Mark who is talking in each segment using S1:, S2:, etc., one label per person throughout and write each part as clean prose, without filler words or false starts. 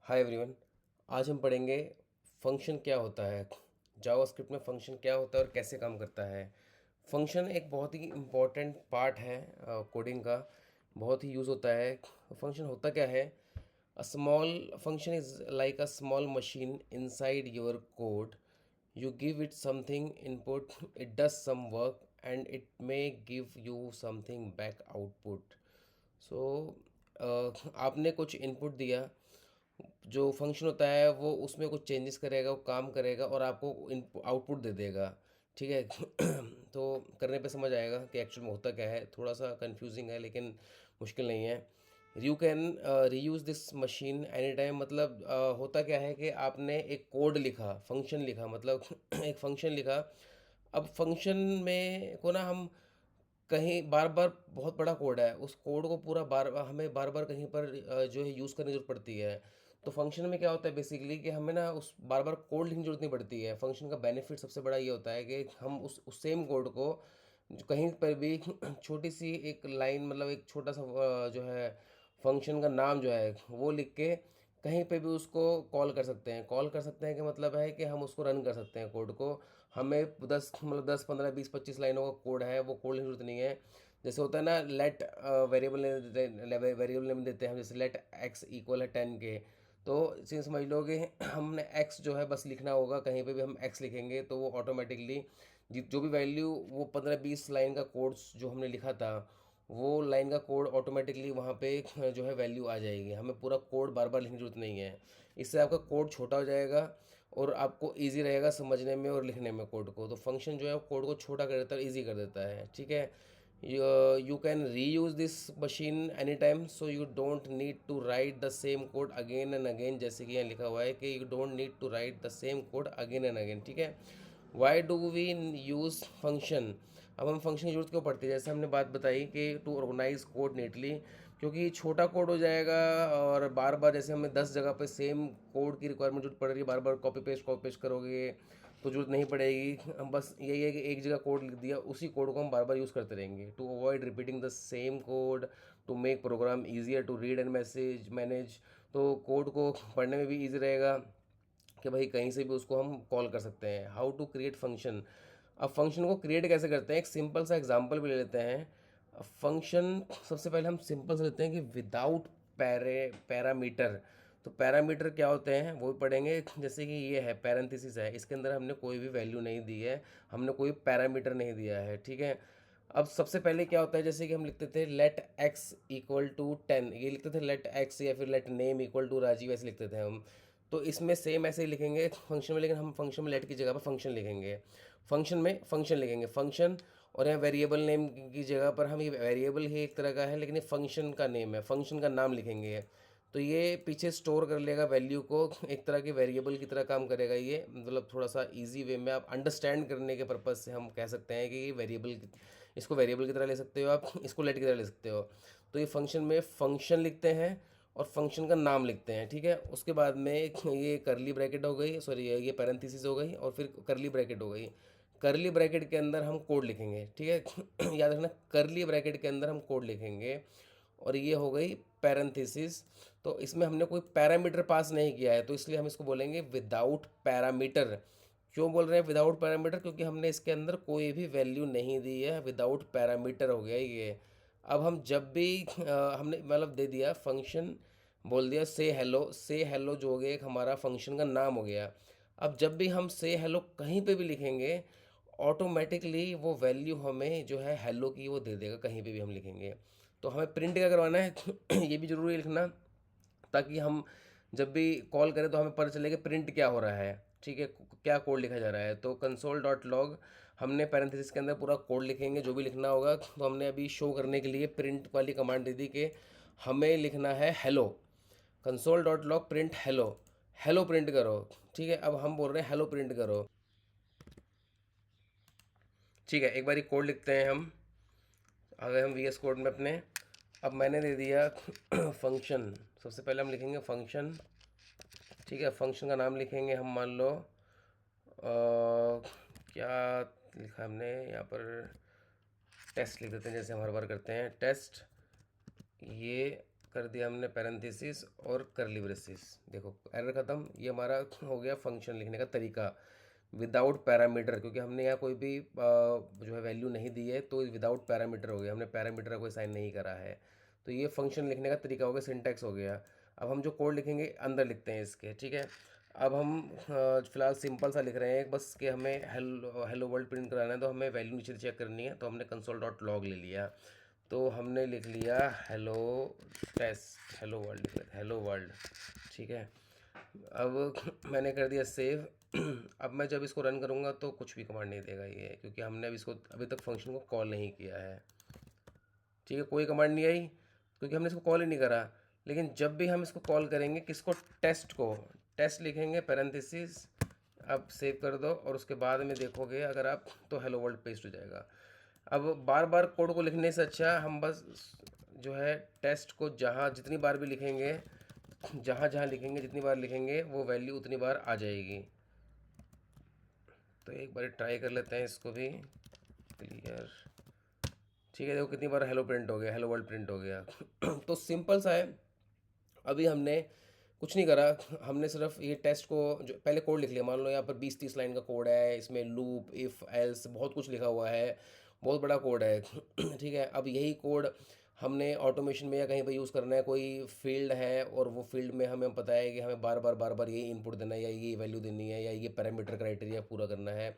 S1: Hi everyone. आज हम पढ़ेंगे फंक्शन क्या होता है, जावास्क्रिप्ट में फंक्शन क्या होता है और कैसे काम करता है। फंक्शन एक बहुत ही इम्पॉर्टेंट पार्ट है कोडिंग का, बहुत ही यूज़ होता है। फंक्शन होता क्या है? A small function is like a small machine inside your code. You give it something input, it does some work and it may give you something back output. So आपने कुछ input दिया, जो function होता है वो उसमें कुछ changes करेगा, वो काम करेगा और आपको आउटपुट दे देगा। ठीक है। तो करने पे समझ आएगा कि एक्चुअल में होता क्या है। थोड़ा सा कंफ्यूजिंग है लेकिन मुश्किल नहीं है। You can reuse this machine any time. मतलब होता क्या है कि आपने एक कोड लिखा, फंक्शन लिखा, मतलब एक फंक्शन लिखा। अब फंक्शन में को ना हम कहीं बार बार, बहुत बड़ा कोड है, उस कोड को पूरा बार हमें बार बार कहीं पर जो है यूज़ करने की ज़रूरत पड़ती है। तो फंक्शन में क्या होता है बेसिकली कि हमें ना उस बार बार कोड लिखने की ज़रूरत नहीं पड़ती है। फंक्शन का बेनिफिट सबसे बड़ा ये होता है कि हम उस सेम कोड को कहीं पर भी छोटी सी एक लाइन, मतलब एक छोटा सा जो है फंक्शन का नाम जो है वो लिख के कहीं पे भी उसको कॉल कर सकते हैं। कॉल कर सकते हैं कि मतलब है कि हम उसको रन कर सकते हैं कोड को। हमें 10 15 20 25 लाइनों का कोड है, वो कोड की जरूरत नहीं है। जैसे होता है ना, लेट वेरिएबल नेम देते हैं हम, जैसे लेट एक्स इक्वल है 10 के। तो इसे समझ लो कि हमने एक्स जो है बस लिखना होगा, कहीं पे भी हम एक्स लिखेंगे तो वो ऑटोमेटिकली जो भी वैल्यू, वो 15 20 लाइन का कोड्स जो हमने लिखा था, वो लाइन का कोड ऑटोमेटिकली वहाँ पे जो है वैल्यू आ जाएगी। हमें पूरा कोड बार बार लिखने की जरूरत नहीं है। इससे आपका कोड छोटा हो जाएगा और आपको इजी रहेगा समझने में और लिखने में कोड को। तो फंक्शन जो है कोड को छोटा कर देता है, ईजी कर देता है। ठीक है। You can reuse this machine any time, so you don't need to write the same code again and again. जैसे कि यहाँ लिखा हुआ है कि you don't need to write the same code again and again. ठीक है। Why do we use function? अब हम फंक्शन की जरूरत क्यों पड़ती है? जैसे हमने बात बताई कि टू ऑर्गेनाइज कोड नीटली, क्योंकि छोटा कोड हो जाएगा और बार बार जैसे हमें 10 जगह पे सेम कोड की रिक्वायरमेंट जरूरत पड़ रही है, बार बार कॉपी पेस्ट करोगे तो जरूरत नहीं पड़ेगी। हम बस यही है कि एक जगह कोड लिख दिया, उसी कोड को हम बार बार यूज़ करते रहेंगे। To avoid repeating the same code, to make program easier to read and manage. तो कोड को पढ़ने में भी ईजी रहेगा कि भाई कहीं से भी उसको हम कॉल कर सकते हैं। How to create function? अब फंक्शन को क्रिएट कैसे करते हैं, एक सिंपल सा एग्जांपल भी ले लेते हैं। फंक्शन सबसे पहले हम सिंपल से लेते हैं कि विदाउट पैरामीटर। तो पैरामीटर क्या होते हैं वो भी पढ़ेंगे। जैसे कि ये है पैरेंथेसिस है, इसके अंदर हमने कोई भी वैल्यू नहीं दी है, हमने कोई पैरामीटर नहीं दिया है। ठीक है। अब सबसे पहले क्या होता है, जैसे कि हम लिखते थे लेट एक्स इक्वल टू 10, ये लिखते थे लेट एक्स, या फिर let name equal to Rajiv, ऐसे लिखते थे हम। तो इसमें सेम ऐसे ही लिखेंगे फंक्शन में, लेकिन हम फंक्शन में लेट की जगह पर फंक्शन लिखेंगे, फंक्शन में फंक्शन लिखेंगे, फंक्शन। और यहाँ वेरिएबल नेम की जगह पर हम, ये वेरिएबल ही एक तरह का है लेकिन ये फंक्शन का नेम है, फंक्शन का नाम लिखेंगे। तो ये पीछे स्टोर कर लेगा वैल्यू को, एक तरह के वेरिएबल की तरह काम करेगा ये। मतलब थोड़ा सा इजी वे में आप अंडरस्टैंड करने के पर्पज़ से हम कह सकते हैं कि ये वेरिएबल, इसको वेरिएबल की तरह ले सकते हो आप, इसको लेट की तरह ले सकते हो। तो ये फंक्शन में फंक्शन लिखते हैं और फंक्शन का नाम लिखते हैं। ठीक है। उसके बाद में ये करली ब्रैकेट हो गई, सॉरी ये पैरेंथेसिस हो गई, और फिर करली ब्रैकेट हो गई। करली ब्रैकेट के अंदर हम कोड लिखेंगे। ठीक है। याद रखना, करली ब्रैकेट के अंदर हम कोड लिखेंगे। और ये हो गई पैरेंथेसिस। तो इसमें हमने कोई पैरामीटर पास नहीं किया है, तो इसलिए हम इसको बोलेंगे विदाउट पैरामीटर। क्यों बोल रहे हैं विदाउट पैरामीटर? क्योंकि हमने इसके अंदर कोई भी वैल्यू नहीं दी है, विदाउट पैरामीटर हो गया ये। अब हम जब भी हमने मतलब दे दिया फंक्शन, बोल दिया से हेलो, से हेलो जो हो गया एक हमारा फंक्शन का नाम हो गया। अब जब भी हम से हेलो कहीं पे भी लिखेंगे, ऑटोमेटिकली वो वैल्यू हमें जो है हेलो की वो दे देगा, कहीं पे भी हम लिखेंगे। तो हमें प्रिंट क्या करवाना है ये भी ज़रूरी है लिखना, ताकि हम जब भी कॉल करें तो हमें पता चले कि प्रिंट क्या हो रहा है। ठीक है, क्या कोड लिखा जा रहा है। तो कंसोल डॉट लॉग, हमने पैरेंथेसिस के अंदर पूरा कोड लिखेंगे जो भी लिखना होगा। तो हमने अभी शो करने के लिए प्रिंट वाली कमांड दे दी कि हमें लिखना है hello. Console dot log print hello, hello print करो। ठीक है। अब हम बोल रहे हैं हेलो प्रिंट करो। ठीक है, एक बार कोड लिखते हैं हम। आ गए हम वी एस कोड में अपने। अब मैंने दे दिया फंक्शन। सबसे पहले हम लिखेंगे फंक्शन। ठीक है, फंक्शन का नाम लिखेंगे हम, मान लो क्या लिखा हमने यहाँ पर, टेस्ट लिख देते हैं जैसे हम हर बार करते हैं, टेस्ट। ये कर दिया हमने पैरेंथेसिस और करली ब्रेसेस। देखो एरर ख़त्म। ये हमारा हो गया फंक्शन लिखने का तरीका विदाउट पैरामीटर, क्योंकि हमने यहाँ कोई भी जो है वैल्यू नहीं दी है, तो विदाउट पैरामीटर हो गया, हमने पैरामीटर का कोई साइन नहीं करा है। तो ये फंक्शन लिखने का तरीका हो गया, सिंटैक्स हो गया। अब हम जो कोड लिखेंगे अंदर लिखते हैं इसके, ठीक है। अब हम फ़िलहाल सिंपल सा लिख रहे हैं बस कि हमें हेलो हेलो वर्ल्ड प्रिंट कराना है, तो हमें वैल्यू नीचे चेक करनी है, तो हमने कंसोल डॉट लॉग ले लिया। तो हमने लिख लिया हेलो टेस्ट, हेलो वर्ल्ड लिख लिया, हेलो वर्ल्ड, ठीक है। अब मैंने कर दिया सेव। अब मैं जब इसको रन करूँगा तो कुछ भी कमांड नहीं देगा ये, क्योंकि हमने अभी इसको अभी तक फंक्शन को कॉल नहीं किया है, ठीक है। कोई कमांड नहीं आई क्योंकि हमने इसको कॉल ही नहीं करा। लेकिन जब भी हम इसको कॉल करेंगे किसको, टेस्ट को, टेस्ट लिखेंगे पैरेंथेसिस। अब सेव कर दो और उसके बाद में देखोगे अगर आप तो हेलो वर्ल्ड पेस्ट हो जाएगा। अब बार बार कोड को लिखने से अच्छा हम बस जो है टेस्ट को जहाँ जितनी बार भी लिखेंगे, जहाँ जहाँ लिखेंगे जितनी बार लिखेंगे वो वैल्यू उतनी बार आ जाएगी। तो एक बार ट्राई कर लेते हैं इसको भी, क्लियर, ठीक है। देखो कितनी बार हेलो प्रिंट हो गया, हेलो वर्ल्ड प्रिंट हो गया। तो सिंपल सा है। अभी हमने कुछ नहीं करा, हमने सिर्फ ये टेस्ट को जो पहले कोड लिख लिया। मान लो यहाँ पर 20-30 लाइन का कोड है, इसमें लूप इफ़ एल्स बहुत कुछ लिखा हुआ है, बहुत बड़ा कोड है। ठीक है। अब यही कोड हमने ऑटोमेशन में या कहीं पर यूज़ करना है, कोई फील्ड है और वो फील्ड में हमें पता है कि हमें बार बार यही इनपुट देना है या ये वैल्यू देनी है या ये पैरामीटर क्राइटेरिया पूरा करना है।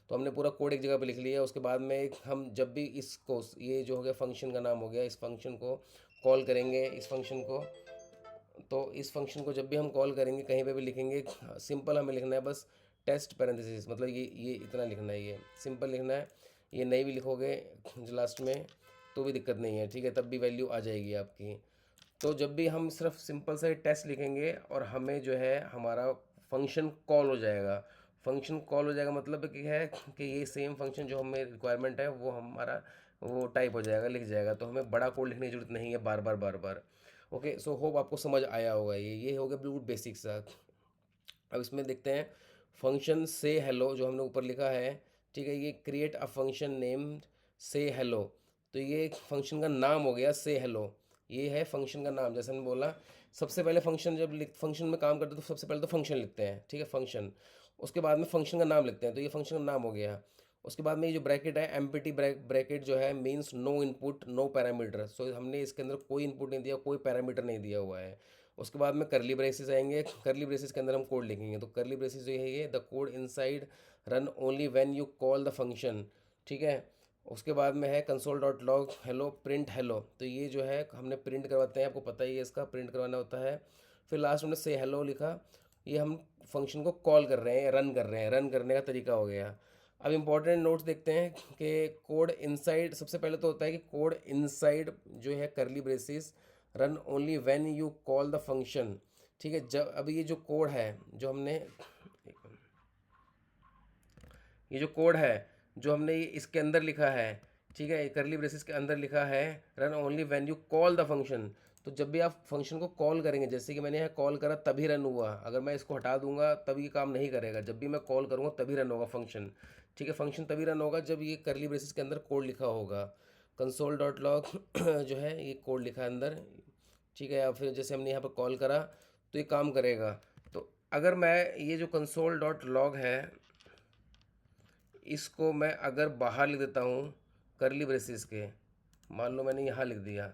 S1: तो हमने पूरा कोड एक जगह पे लिख लिया। उसके बाद में हम जब भी इसको, ये जो हो गया फंक्शन का नाम हो गया, इस फंक्शन को कॉल करेंगे, इस फंक्शन को, तो इस फंक्शन को जब भी हम कॉल करेंगे कहीं पे भी लिखेंगे, सिंपल हमें लिखना है बस टेस्ट पैरेंथेसिस, मतलब ये इतना लिखना है, ये सिंपल लिखना है। ये नहीं भी लिखोगे लास्ट में तो भी दिक्कत नहीं है, ठीक है, तब भी वैल्यू आ जाएगी आपकी। तो जब भी हम सिर्फ सिंपल सा टेस्ट लिखेंगे और हमें जो है हमारा फंक्शन कॉल हो जाएगा। फंक्शन कॉल हो जाएगा मतलब कि है कि ये सेम फंक्शन जो हमें रिक्वायरमेंट है वो हमारा वो टाइप हो जाएगा, लिख जाएगा। तो हमें बड़ा कोड लिखने की जरूरत नहीं है बार बार। ओके, सो होप आपको समझ आया होगा। ये हो गया बिल्कुल बेसिक सा। अब इसमें देखते हैं फंक्शन से हेलो जो हमने ऊपर लिखा है, ठीक है। ये क्रिएट अ फंक्शन नेम से हेलो, तो ये एक फंक्शन का नाम हो गया से हेलो। ये है फंक्शन का नाम, जैसे हमने बोला सबसे पहले फंक्शन जब फंक्शन में काम करते हैं तो सबसे पहले तो फंक्शन लिखते हैं, ठीक है, फंक्शन। उसके बाद में फंक्शन का नाम लिखते हैं, तो ये फंक्शन का नाम हो गया। उसके बाद में ये जो ब्रैकेट है एम्प्टी ब्रैकेट जो है means no input no parameter. So हमने इसके अंदर कोई इनपुट नहीं दिया, कोई पैरामीटर नहीं दिया हुआ है। उसके बाद में करली ब्रेसेस आएंगे, करली ब्रेसेस के अंदर हम कोड लिखेंगे। तो करली ब्रेसेस जो है ये the code inside run only when you call the function, ठीक है। उसके बाद में है console dot log hello print hello, तो ये जो है हमने प्रिंट करवाते हैं, आपको पता ही है इसका प्रिंट करवाना होता है। फिर लास्ट में से हेलो लिखा, ये हम फंक्शन को कॉल कर रहे हैं, रन कर रहे हैं, रन करने का तरीका हो गया। अब इंपॉर्टेंट नोट्स देखते हैं कि कोड इनसाइड सबसे पहले तो होता है कि कोड इनसाइड जो है करली braces run only when you call the function, ठीक है। जब अब ये जो कोड है जो हमने, ये जो कोड है जो हमने ये इसके अंदर लिखा है, ठीक है, करली ब्रेसेस के अंदर लिखा है run only when you call the function. तो जब भी आप फंक्शन को कॉल करेंगे, जैसे कि मैंने यहाँ कॉल करा तभी रन हुआ, अगर मैं इसको हटा दूंगा तब ये काम नहीं करेगा। जब भी मैं कॉल करूँगा तभी रन होगा फंक्शन, ठीक है। फंक्शन तभी रन होगा जब ये करली ब्रेसेस के अंदर कोड लिखा होगा। कंसोल डॉट लॉग जो है ये कोड लिखा है अंदर, ठीक है। या फिर जैसे हमने यहाँ पर कॉल करा तो ये काम करेगा। तो अगर मैं ये जो कंसोल डॉट लॉग है इसको मैं अगर बाहर लिख देता हूँ करली ब्रेसेस के, मान लो मैंने यहाँ लिख दिया,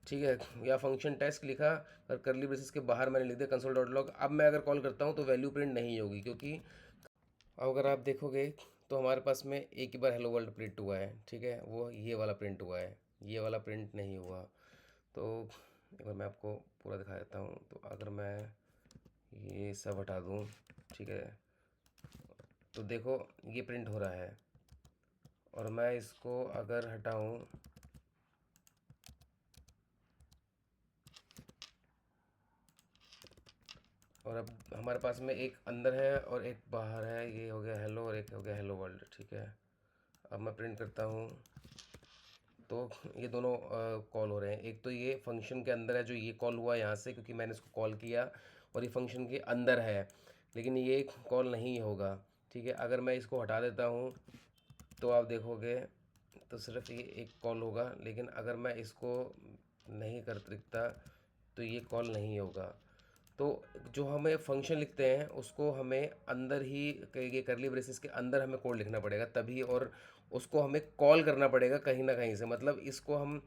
S1: ठीक है, या फंक्शन टेस्ट लिखा और करली ब्रेसेस के बाहर मैंने लिख दिया कंसोल डॉट लॉग। अब मैं अगर कॉल करता हूँ तो वैल्यू प्रिंट नहीं होगी, क्योंकि अब अगर आप देखोगे तो हमारे पास में एक ही बार हेलो वर्ल्ड प्रिंट हुआ है, ठीक है, वो ये वाला प्रिंट हुआ है, ये वाला प्रिंट नहीं हुआ। तो एक बार मैं आपको पूरा दिखा देता हूँ। तो अगर मैं ये सब हटा दूँ, ठीक है, तो देखो ये प्रिंट हो रहा है। और मैं इसको अगर हटाऊँ, और अब हमारे पास में एक अंदर है और एक बाहर है, ये हो गया हेलो और एक हो गया हेलो वर्ल्ड, ठीक है। अब मैं प्रिंट करता हूँ तो ये दोनों कॉल हो रहे हैं। एक तो ये फंक्शन के अंदर है जो ये कॉल हुआ यहाँ से क्योंकि मैंने इसको कॉल किया, और ये फंक्शन के अंदर है, लेकिन ये कॉल नहीं होगा, ठीक है। अगर मैं इसको हटा देता हूँ तो आप देखोगे तो सिर्फ ये एक कॉल होगा। लेकिन अगर मैं इसको नहीं कर दिखता तो ये कॉल नहीं होगा। तो जो हमें फंक्शन लिखते हैं उसको हमें अंदर ही ये करली ब्रेसेस के अंदर हमें कोड लिखना पड़ेगा तभी, और उसको हमें कॉल करना पड़ेगा कहीं ना कहीं से। मतलब इसको हम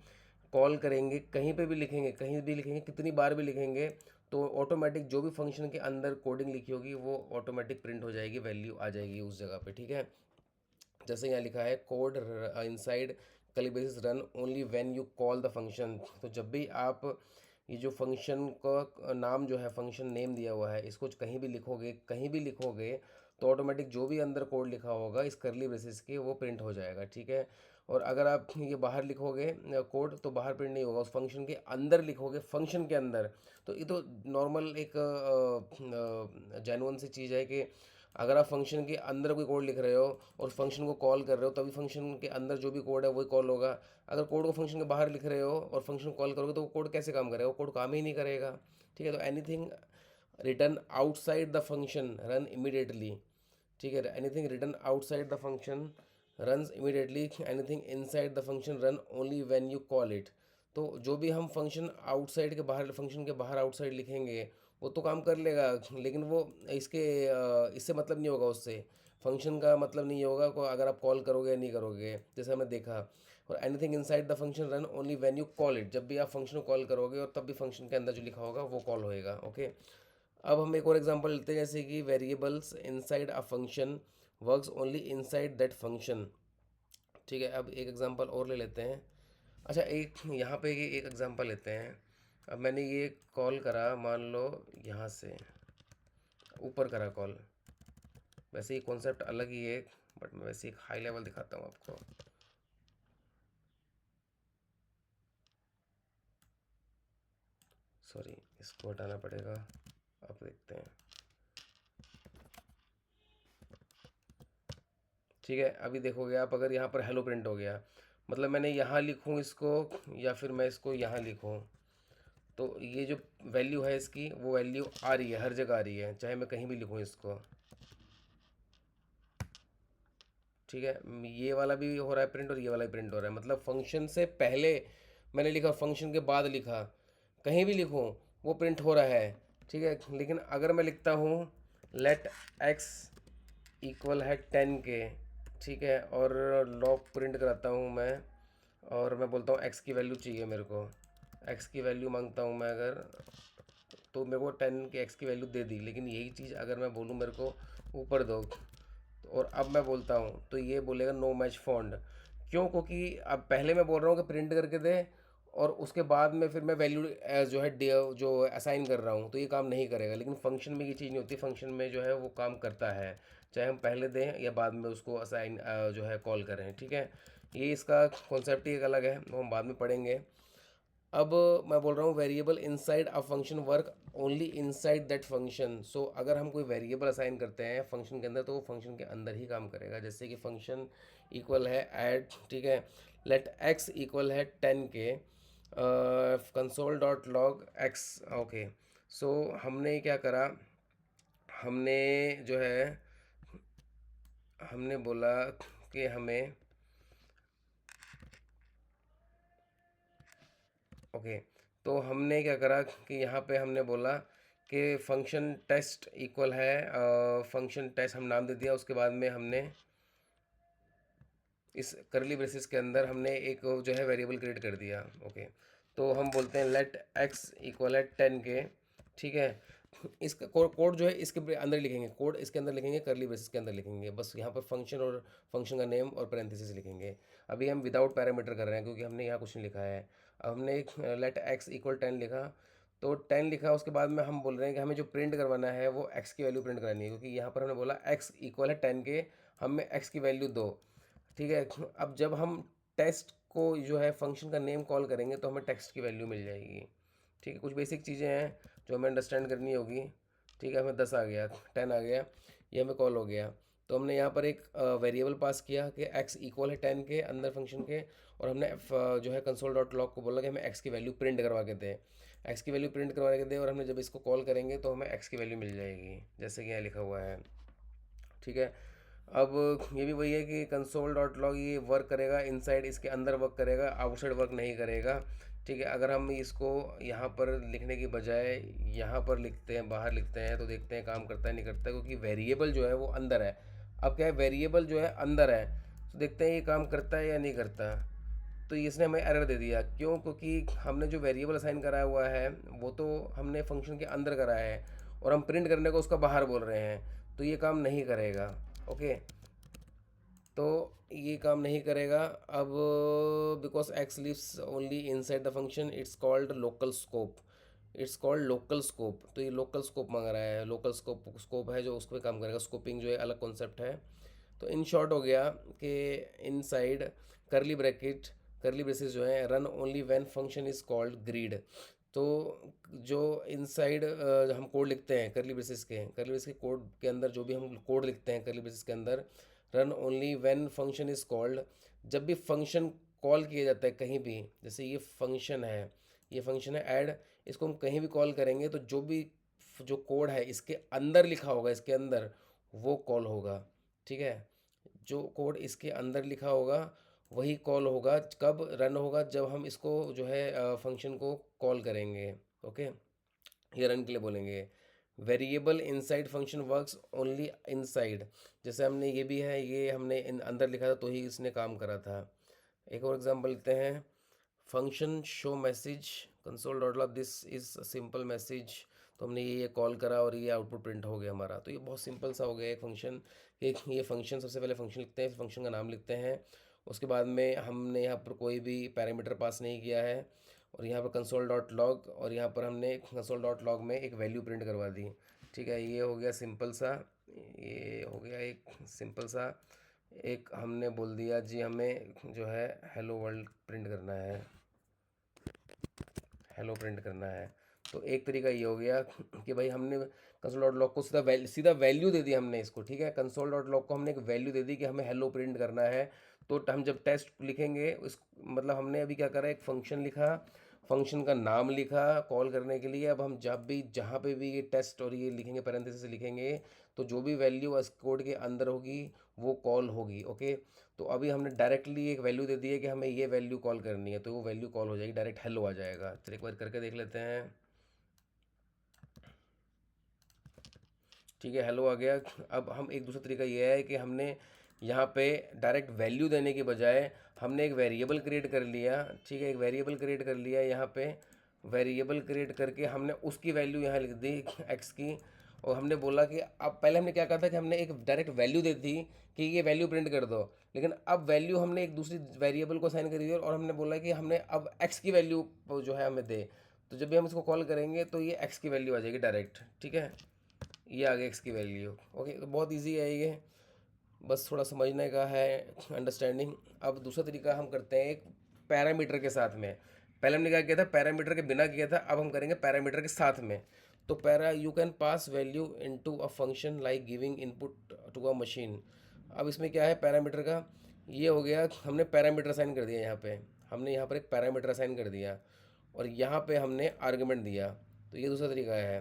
S1: कॉल करेंगे, कहीं पे भी लिखेंगे, कहीं भी लिखेंगे, कितनी बार भी लिखेंगे, तो ऑटोमेटिक जो भी फंक्शन के अंदर कोडिंग लिखी होगी वो ऑटोमेटिक प्रिंट हो जाएगी, वैल्यू आ जाएगी उस जगह पे। ठीक है, जैसे यहाँ लिखा है code inside curly braces run only when you call the function. तो जब भी आप ये जो फंक्शन का नाम जो है, फंक्शन नेम दिया हुआ है, इसको कहीं भी लिखोगे, कहीं भी लिखोगे, तो ऑटोमेटिक जो भी अंदर कोड लिखा होगा इस कर्ली ब्रेसेस के वो प्रिंट हो जाएगा। ठीक है, और अगर आप ये बाहर लिखोगे कोड तो बाहर प्रिंट नहीं होगा, उस फंक्शन के अंदर लिखोगे, फंक्शन के अंदर। तो ये तो नॉर्मल एक जेन्युइन सी चीज़ है कि अगर आप फंक्शन के अंदर कोई कोड लिख रहे हो और फंक्शन को कॉल कर रहे हो, तभी फंक्शन के अंदर जो भी कोड है वही कॉल होगा। अगर कोड को फंक्शन के बाहर लिख रहे हो और फंक्शन कॉल करोगे तो वो कोड कैसे काम करेगा, वो कोड काम ही नहीं करेगा। ठीक है, तो anything written outside the function run immediately. ठीक है, anything written outside the function runs immediately, anything inside the function run only when you call it. तो जो भी हम फंक्शन आउटसाइड के बाहर, फंक्शन के बाहर आउटसाइड लिखेंगे वो तो काम कर लेगा, लेकिन वो इसके इससे मतलब नहीं होगा, उससे फंक्शन का मतलब नहीं होगा को अगर आप कॉल करोगे या नहीं करोगे, जैसे हमने देखा। और anything inside the function run only when you call it, जब भी आप फंक्शन को कॉल करोगे और तब भी फंक्शन के अंदर जो लिखा होगा वो कॉल होएगा। ओके, अब हम एक और एग्जांपल लेते हैं, जैसे कि variables inside a function works only inside that function. ठीक है, अब एक एग्जांपल और ले लेते हैं। अच्छा, एक यहाँ पे ये एक एग्जांपल लेते हैं। अब मैंने ये कॉल करा, मान लो यहाँ से ऊपर करा कॉल, वैसे ये कॉन्सेप्ट अलग ही है, बट मैं वैसे एक हाई लेवल दिखाता हूँ आपको। सॉरी, इसको हटाना पड़ेगा। अब देखते हैं। ठीक है, अभी देखोगे आप, अगर यहाँ पर हेलो प्रिंट हो गया, मतलब मैंने यहाँ लिखूँ इसको या फिर मैं इसको यहाँ लिखूँ, तो ये जो वैल्यू है इसकी वो वैल्यू आ रही है, हर जगह आ रही है, चाहे मैं कहीं भी लिखूँ इसको। ठीक है, ये वाला भी हो रहा है प्रिंट और ये वाला भी प्रिंट हो रहा है, मतलब फंक्शन से पहले मैंने लिखा, फंक्शन के बाद लिखा, कहीं भी लिखूँ वो प्रिंट हो रहा है। ठीक है, लेकिन अगर मैं लिखता हूँ लेट एक्स इक्वल है 10 के, ठीक है, और लॉग प्रिंट कराता हूँ मैं, और मैं बोलता हूँ एक्स की वैल्यू चाहिए मेरे को, एक्स की वैल्यू मांगता हूँ मैं अगर, तो मेरे को 10 के एक्स की वैल्यू दे दी, लेकिन यही चीज़ अगर मैं बोलूँ मेरे को ऊपर दो, और अब मैं बोलता हूँ तो ये बोलेगा नो मैच फाउंड। क्यों? क्योंकि अब पहले मैं बोल रहा हूँ कि प्रिंट करके दे, और उसके बाद में फिर मैं वैल्यू जो है जो असाइन कर रहा हूँ, तो ये काम नहीं करेगा। लेकिन फंक्शन में ये चीज़ नहीं होती, फंक्शन में जो है वो काम करता है, चाहे हम पहले दें या बाद में उसको असाइन जो है कॉल करें। ठीक है, ये इसका कॉन्सेप्ट ही एक अलग है, वो हम बाद में पढ़ेंगे। अब मैं बोल रहा हूँ variable inside a function work only inside that function. So अगर हम कोई वेरिएबल असाइन करते हैं फंक्शन के अंदर, तो वो फंक्शन के अंदर ही काम करेगा। जैसे कि फंक्शन इक्वल है ऐड, ठीक है, लेट एक्स इक्वल है 10 के, console dot log X. Okay, so हमने क्या करा, हमने जो है हमने बोला कि हमें, ओके, तो हमने क्या करा कि यहाँ पे हमने बोला कि फंक्शन टेस्ट इक्वल है, फंक्शन टेस्ट हम नाम दे दिया, उसके बाद में हमने इस करली ब्रेसेस के अंदर हमने एक जो है वेरिएबल क्रिएट कर दिया। ओके, तो हम बोलते हैं लेट एक्स इक्वल है 10 के, ठीक है। इसका कोड जो है इसके अंदर लिखेंगे, कोड इसके अंदर लिखेंगे, करली ब्रेसेस के अंदर लिखेंगे, बस यहाँ पर फंक्शन और फंक्शन का नेम और पैरेंथेसिस लिखेंगे। अभी हम विदाउट पैरामीटर कर रहे हैं क्योंकि हमने यहाँ कुछ नहीं लिखा है। अब हमने लेट एक्स इक्वल 10 लिखा, तो 10 लिखा, उसके बाद में हम बोल रहे हैं कि हमें जो प्रिंट करवाना है वो एक्स की वैल्यू प्रिंट करानी है, क्योंकि यहाँ पर हमने बोला एक्स इक्वल है 10 के, हमें एक्स की वैल्यू दो। ठीक है, अब जब हम टेस्ट को जो है फंक्शन का नेम कॉल करेंगे तो हमें टेक्स्ट की वैल्यू मिल जाएगी। ठीक है, कुछ बेसिक चीज़ें हैं जो हमें अंडरस्टैंड करनी होगी। ठीक है, हमें 10 आ गया, 10 आ गया, ये हमें कॉल हो गया। तो हमने यहाँ पर एक वेरिएबल पास किया कि x इक्वल है 10 के अंदर फंक्शन के, और हमने जो है कंसोल डॉट लॉग को बोला कि हमें x की वैल्यू प्रिंट करवा के दे, x की वैल्यू प्रिंट करवा के दे, और हमने जब इसको कॉल करेंगे तो हमें x की वैल्यू मिल जाएगी, जैसे कि यहाँ लिखा हुआ है। ठीक है, अब ये भी वही है कि कंसोल डॉट लॉग ये वर्क करेगा इनसाइड, इसके अंदर वर्क करेगा, आउटसाइड वर्क नहीं करेगा। ठीक है, अगर हम इसको यहाँ पर लिखने की बजाय यहाँ पर लिखते हैं, बाहर लिखते हैं, तो देखते हैं काम करता है नहीं करता है, क्योंकि वेरिएबल जो है वो अंदर है। अब क्या है, वेरिएबल जो है अंदर है, तो देखते हैं ये काम करता है या नहीं करता। तो इसने हमें एरर दे दिया, क्यों? क्योंकि हमने जो वेरिएबल असाइन कराया हुआ है वो तो हमने फंक्शन के अंदर कराया है, और हम प्रिंट करने को उसका बाहर बोल रहे हैं, तो ये काम नहीं करेगा। ओके, तो ये काम नहीं करेगा। अब because X lives only inside the function, it's called local scope, it's called local scope. तो ये लोकल स्कोप मांग रहा है, लोकल स्कोप स्कोप है जो उस पर काम करेगा। स्कोपिंग जो है अलग कॉन्सेप्ट है। तो इन शॉर्ट हो गया कि इनसाइड करली ब्रैकेट, करली ब्रेसेस जो है, run only when function is called greed. तो जो इनसाइड हम कोड लिखते हैं करली ब्रेसेस के, करली ब्रेसेस के कोड के अंदर जो भी हम कोड लिखते हैं करली ब्रेसेस के अंदर, run only when function is called, जब भी फंक्शन कॉल किया जाता है कहीं भी, जैसे ये फंक्शन है, ये फंक्शन है ऐड, इसको हम कहीं भी कॉल करेंगे तो जो भी जो कोड है इसके अंदर लिखा होगा, इसके अंदर वो कॉल होगा। ठीक है, जो कोड इसके अंदर लिखा होगा वही कॉल होगा। कब रन होगा? जब हम इसको जो है फंक्शन को कॉल करेंगे। ओके, ये रन के लिए बोलेंगे। Variable inside function works only inside, जैसे हमने ये भी है, ये हमने इन अंदर लिखा था तो ही इसने काम करा था। एक और एग्जांपल लेते हैं, function show message console dot log, this is simple message. तो हमने ये कॉल करा और ये आउटपुट प्रिंट हो गया हमारा। तो ये बहुत सिंपल सा हो गया एक फंक्शन। एक ये फंक्शन, सबसे पहले फंक्शन लिखते हैं, फिर फंक्शन का नाम लिखते हैं, उसके बाद में हमने यहाँ पर कोई भी पैरामीटर पास नहीं किया है, और यहाँ पर कंसोल डॉट लॉग, और यहाँ पर हमने कंसोल डॉट लॉग में एक वैल्यू प्रिंट करवा दी। ठीक है, ये हो गया सिंपल सा, ये हो गया एक सिंपल सा। एक हमने बोल दिया जी हमें जो है हेलो वर्ल्ड प्रिंट करना है, हेलो प्रिंट करना है। तो एक तरीका ये हो गया कि भाई हमने कंसोल डॉट लॉग को सीधा वैल्यू दे दी हमने इसको। ठीक है, कंसोल डॉट लॉग को हमने एक वैल्यू दे दी कि हमें हेलो प्रिंट करना है। तो हम जब टेस्ट लिखेंगे उस, मतलब हमने अभी क्या करा, एक फंक्शन लिखा, फंक्शन का नाम लिखा कॉल करने के लिए। अब हम जब भी जहाँ पे भी ये टेस्ट और ये लिखेंगे, पैरेंथेसिस से लिखेंगे, तो जो भी वैल्यू उस कोड के अंदर होगी वो कॉल होगी। ओके, तो अभी हमने डायरेक्टली एक वैल्यू दे दी है कि हमें ये वैल्यू कॉल करनी है, तो वो वैल्यू कॉल हो जाएगी, डायरेक्ट हेलो आ जाएगा। चलिए एक बार करके देख लेते हैं। ठीक है, हेलो आ गया। अब हम एक दूसरा तरीका ये है कि हमने यहाँ पे डायरेक्ट वैल्यू देने के बजाय हमने एक वेरिएबल क्रिएट कर लिया। ठीक है, एक वेरिएबल क्रिएट कर लिया यहाँ पे, वेरिएबल क्रिएट करके हमने उसकी वैल्यू यहाँ लिख दी एक्स की, और हमने बोला कि अब पहले हमने क्या कहा था कि हमने एक डायरेक्ट वैल्यू दे दी कि ये वैल्यू प्रिंट कर दो, लेकिन अब वैल्यू हमने एक दूसरी वेरिएबल को साइन कर दी और हमने बोला कि हमने अब एक्स की वैल्यू जो है हमें दे। तो जब भी हम इसको कॉल करेंगे तो ये एक्स की वैल्यू आ जाएगी डायरेक्ट। ठीक है, ये आ गया एक्स की वैल्यू। ओके, तो बहुत इजी है ये, बस थोड़ा समझने का है, अंडरस्टैंडिंग। अब दूसरा तरीका हम करते हैं एक पैरामीटर के साथ में। पहले हमने क्या किया था, पैरामीटर के बिना किया था, अब हम करेंगे पैरामीटर के साथ में। तो पैरा you can pass value into a function like giving input to a machine. अब इसमें क्या है पैरामीटर का, ये हो गया हमने पैरामीटर असाइन कर दिया यहाँ पे, हमने यहाँ पर एक पैरामीटर असाइन कर दिया, और यहाँ पे हमने आर्गुमेंट दिया। तो ये दूसरा तरीका है।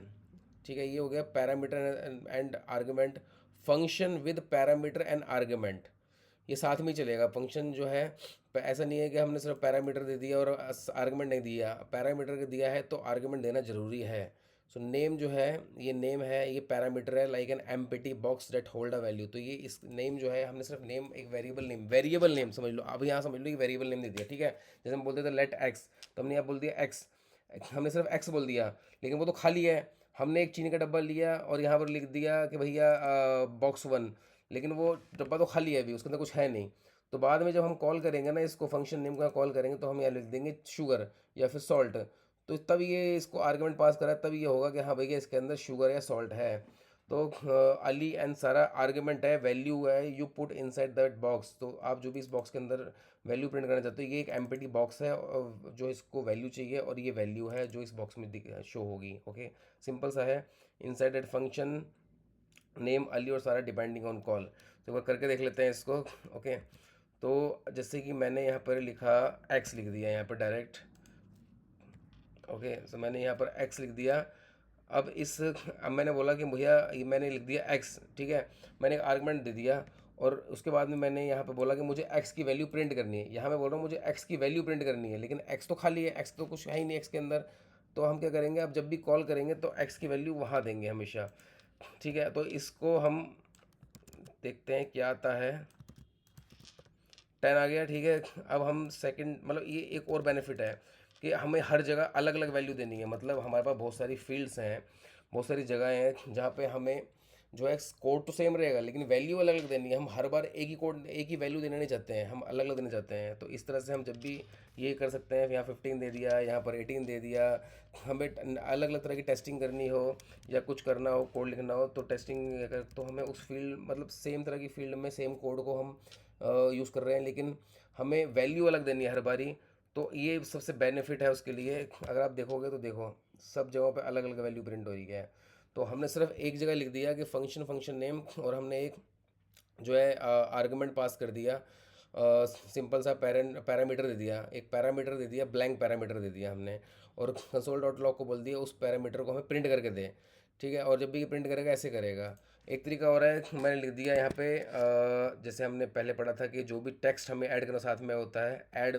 S1: ठीक है, ये हो गया parameter and argument, function with parameter and argument, ये साथ में ही चलेगा। फंक्शन जो है ऐसा नहीं है कि हमने सिर्फ पैरामीटर दे दिया और आर्गुमेंट नहीं दिया, पैरामीटर दिया है तो आर्गुमेंट देना ज़रूरी है। सो नेम जो है, ये नेम है, ये पैरामीटर है, like an empty box that hold a value. तो ये इस नेम जो है हमने सिर्फ नेम, एक वेरिएबल नेम समझ लो। अब यहाँ समझ लो कि वेरिएबल नेम दे दिया। ठीक है, जैसे हम बोलते थे लेट एक्स, तो हमने यहाँ बोल दिया एक्स, हमने सिर्फ एक्स बोल दिया, लेकिन वो तो खाली है। हमने एक चीनी का डब्बा लिया और यहाँ पर लिख दिया कि भैया बॉक्स वन, लेकिन वो डब्बा तो खाली है, अभी उसके अंदर कुछ है नहीं। तो बाद में जब हम कॉल करेंगे ना इसको, फंक्शन नेम का कॉल करेंगे, तो हम यहाँ लिख देंगे शुगर या फिर सॉल्ट। तो तब ये इसको आर्गुमेंट पास करा, तब ये होगा कि हाँ भैया इसके अंदर शुगर या सॉल्ट है। तो अली एंड सारा आर्गुमेंट है, वैल्यू है, you put inside that box. तो आप जो भी इस बॉक्स के अंदर वैल्यू प्रिंट करना चाहते हो, ये एक एम्प्टी बॉक्स है जो इसको वैल्यू चाहिए, और ये वैल्यू है जो इस बॉक्स में शो होगी। ओके, सिंपल सा है। Inside that function name Ali और सारा डिपेंडिंग ऑन कॉल। तो एक बार करके देख लेते हैं इसको। ओके, तो जैसे कि मैंने यहाँ पर लिखा एक्स लिख दिया यहाँ पर डायरेक्ट। ओके, तो मैंने यहाँ पर एक्स लिख दिया। अब मैंने बोला कि भैया ये मैंने लिख दिया एक्स। ठीक है, मैंने एक आर्गुमेंट दे दिया, और उसके बाद में मैंने यहाँ पे बोला कि मुझे एक्स की वैल्यू प्रिंट करनी है। यहाँ मैं बोल रहा हूँ मुझे एक्स की वैल्यू प्रिंट करनी है, लेकिन एक्स तो खाली है, एक्स तो कुछ है ही नहीं एक्स के अंदर। तो हम क्या करेंगे, अब जब भी कॉल करेंगे तो एक्स की वैल्यू वहाँ देंगे हमेशा। ठीक है, तो इसको हम देखते हैं क्या आता है। 10 आ गया, ठीक है। अब हम सेकंड, मतलब ये एक और बेनिफिट है कि हमें हर जगह अलग अलग वैल्यू देनी है। मतलब हमारे पास बहुत सारी फील्ड्स हैं, बहुत सारी जगह हैं जहाँ पे हमें जो है कोड तो सेम रहेगा, लेकिन वैल्यू अलग अलग देनी है। हम हर बार एक ही कोड, एक ही वैल्यू देना नहीं चाहते हैं, हम अलग अलग देना चाहते हैं। तो इस तरह से हम जब भी ये कर सकते हैं, यहाँ 15 दे दिया, यहाँ पर 18 दे दिया। हमें अलग अलग तरह की टेस्टिंग करनी हो या कुछ करना हो, कोड लिखना हो, तो टेस्टिंग अगर, तो हमें उस फील्ड, मतलब सेम तरह की फील्ड में सेम कोड को हम यूज़ कर रहे हैं, लेकिन हमें वैल्यू अलग देनी है हर बारी। तो ये सबसे बेनिफिट है उसके लिए। अगर आप देखोगे तो देखो, सब जगहों पे अलग अलग वैल्यू प्रिंट हो रही है। तो हमने सिर्फ एक जगह लिख दिया कि फंक्शन फंक्शन नेम, और हमने एक जो है आर्गुमेंट पास कर दिया, सिंपल सा पैरामीटर दे दिया, एक पैरामीटर दे दिया, ब्लैंक पैरामीटर दे दिया हमने। और कंसोल डॉट लॉग को बोल दिया उस पैरामीटर को हमें प्रिंट करके दे। ठीक है, और जब भी ये प्रिंट करेगा ऐसे करेगा। एक तरीका और है, मैंने लिख दिया यहाँ पे जैसे हमने पहले पढ़ा था कि जो भी टेक्स्ट हमें ऐड करना साथ में होता है, ऐड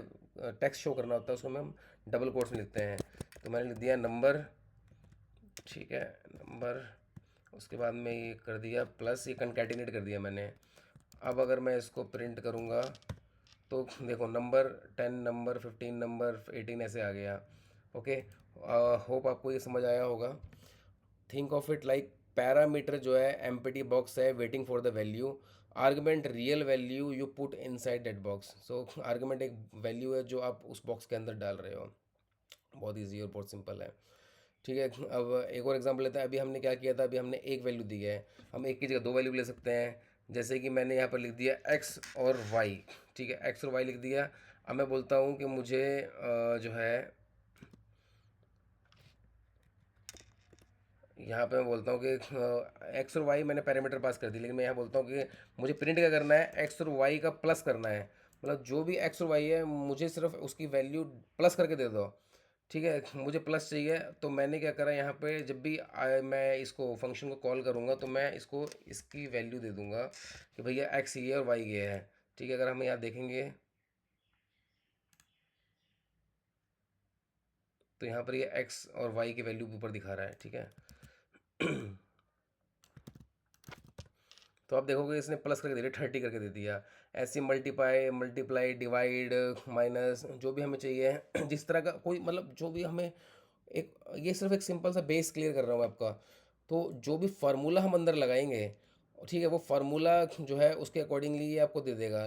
S1: टेक्स्ट शो करना होता है, उसको हम डबल कोट्स में लिखते हैं। तो मैंने लिख दिया नंबर, ठीक है, नंबर। उसके बाद में ये कर दिया प्लस, ये कंकैटिनेट कर दिया मैंने। अब अगर मैं इसको प्रिंट करूँगा तो देखो नंबर 10, नंबर 15, नंबर 18 ऐसे आ गया। ओके, होप आपको ये समझ आया होगा। Think of it like parameter जो है एम्प्टी बॉक्स है waiting for the value. Argument real value you put inside that box. So argument एक वैल्यू है जो आप उस बॉक्स के अंदर डाल रहे हो। बहुत ईजी और बहुत सिंपल है। ठीक है, अब एक और एग्जांपल लेते हैं। अभी हमने क्या किया था, अभी हमने एक वैल्यू दी है, हम एक की जगह दो वैल्यू ले सकते हैं। जैसे कि मैंने यहाँ पर लिख दिया एक्स और वाई। ठीक है, एक्स और वाई लिख दिया। अब मैं बोलता हूँ कि मुझे जो है यहाँ पे मैं बोलता हूँ कि एक्स और वाई मैंने पैरामीटर पास कर दी, लेकिन मैं यहाँ बोलता हूँ कि मुझे प्रिंट क्या करना है, एक्स और वाई का प्लस करना है। मतलब जो भी एक्स और वाई है मुझे सिर्फ उसकी वैल्यू प्लस करके दे दो। ठीक है, मुझे प्लस चाहिए। तो मैंने क्या करा यहाँ पे, जब भी मैं इसको फंक्शन को कॉल करूँगा तो मैं इसको इसकी वैल्यू दे दूँगा कि भैया एक्स ये है और वाई ये है। ठीक है, अगर हम यहाँ देखेंगे तो यहाँ पर ये एक्स और वाई की वैल्यू ऊपर दिखा रहा है। ठीक है, तो आप देखोगे इसने प्लस करके दे दिया, 30 करके दे दिया। ऐसे मल्टीप्लाई मल्टीप्लाई डिवाइड माइनस जो भी हमें चाहिए जिस तरह का कोई, मतलब जो भी हमें एक, ये सिर्फ एक सिंपल सा बेस क्लियर कर रहा हूँ आपका। तो जो भी फार्मूला हम अंदर लगाएंगे, ठीक है, वो फार्मूला जो है उसके अकॉर्डिंगली ये आपको दे देगा।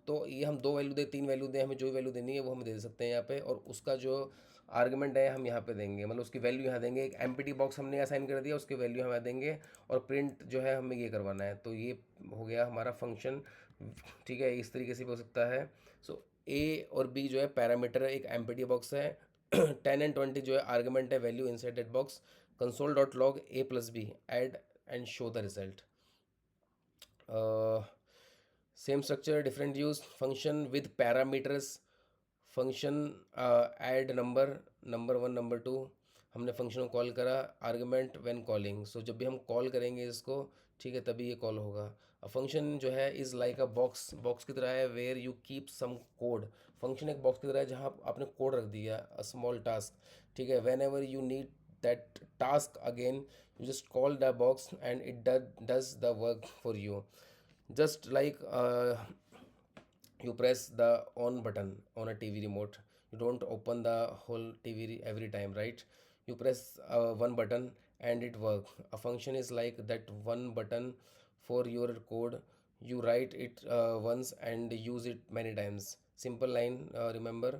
S1: तो ये हम दो वैल्यू दे, तीन वैल्यू दें, हमें जो वैल्यू देनी है वो हम दे सकते हैं यहाँ पे। और उसका जो आर्गुमेंट है हम यहाँ पे देंगे, मतलब उसकी वैल्यू यहाँ देंगे। एक एम्प्टी बॉक्स हमने असाइन कर दिया, उसकी वैल्यू हम यहाँ देंगे। और प्रिंट जो है हमें ये करवाना है। तो ये हो गया हमारा फंक्शन। ठीक है, इस तरीके से भी हो सकता है। सो ए और बी जो है पैरामीटर एक एम्प्टी बॉक्स है। 10 एंड 20 जो है आर्गुमेंट है value inside that box. Console dot log A plus B add and show the result. Same structure different use, function with parameters. Function add number, number 1, number 2। हमने function को call करा, argument when calling. सो जब भी हम call करेंगे इसको, ठीक है, तभी ये कॉल होगा। फंक्शन जो है is like a box, box की तरह है where you keep some code. Function एक बॉक्स की तरह है जहाँ आपने कोड रख दिया, अ स्मॉल टास्क। ठीक है, when ever you need that task again, you just call the box and it does the work for you. Just like you press the on button on a TV remote, you don't open the whole TV every time, right? You press one button and it works. A function is like that one button for your code. You write it once and use it many times. Simple line, remember.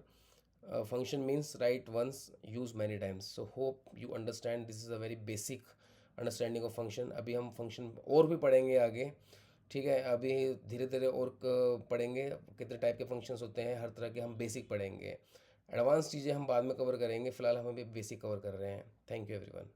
S1: Function means write once, use many times. So hope you understand. This is a very basic understanding of function. अभी हम function और भी पढ़ेंगे आगे। ठीक है, अभी धीरे धीरे और पढ़ेंगे कितने टाइप के फंक्शंस होते हैं, हर तरह के हम बेसिक पढ़ेंगे। एडवांस चीज़ें हम बाद में कवर करेंगे, फिलहाल हम अभी बेसिक कवर कर रहे हैं। Thank you everyone.